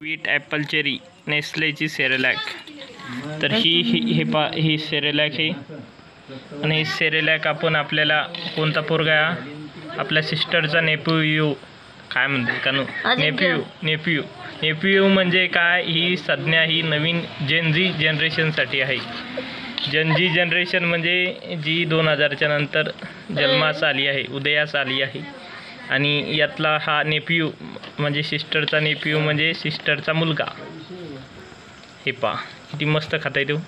Sweet apple cherry नेस्लेची Cerelac. तर ही सेरेलॅक आहे आणि सेरेलॅक आपण आपल्याला कोणता पोरगा आपल्या सिस्टरचा नेफ्यू काय म्हणतात का नो नेफ्यू म्हणजे काय, ही संज्ञा ही नवीन जेनझी जनरेशनसाठी आहे. जनझी जनरेशन म्हणजे जी 2000च्या नंतर जन्मास आली आहे, उदयास आली आहे. आणि यातला हा नेफ्यू म्हणजे सिस्टरचा नेफ्यू म्हणजे सिस्टरचा मुलगा. हे पा किती मस्त खाता येतो,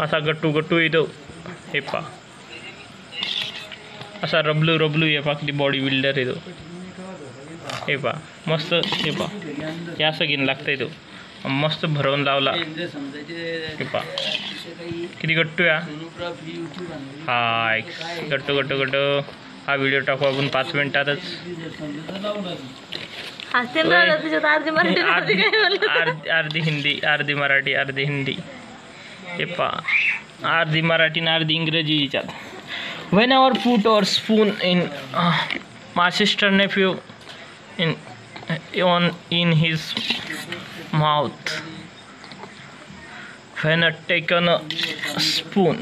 असा गट्टू गट्टू येतो. हे पा असा रबलू रबलू ये पा किती बॉडी बिल्डर येतो. हे पा मस्त. हे पा हे असं घेऊन लागतं येतो, मस्त भरवून लावला. हे पा किती गट्टू या. हा गट्टू गट्टू गट्टू. हा व्हिडिओ टाकू आपण 5 मिनिटातच. अर्धी हिंदी अर्धी मराठी अर्धी हिंदी. हे पा अर्धी मराठी आणि अर्धी इंग्रजी याच्यात. Whenever put or spoon in my sister nephew in his mouth. When taken a spoon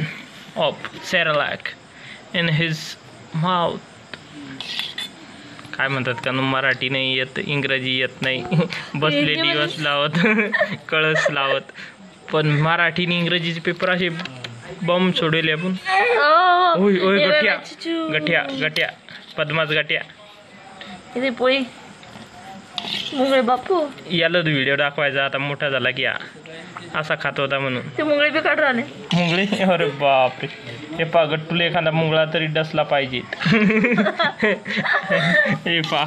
of Cerelac in his mouth. काय म्हणतात का मराठी नाही येत, इंग्रजी येत नाही. बसले दिवस लावत कळस लावत. पण मराठी आणि इंग्रजीचे पेपर असे बॉम्ब सोडवले आपण. ओय ओय गठ्या गठ्या गठ्या पद्माच गठ्या. इथे पोळी मुंगळे बापू याला व्हिडिओ दाखवायचा आता मोठा झाला की असा खात होता म्हणून. ते मुंगळे बी काढ राहिले मुंगळे. अरे बापरे. हे पा गट्टूला एखादा मुंगळा तरी डसला पाहिजे. हे पा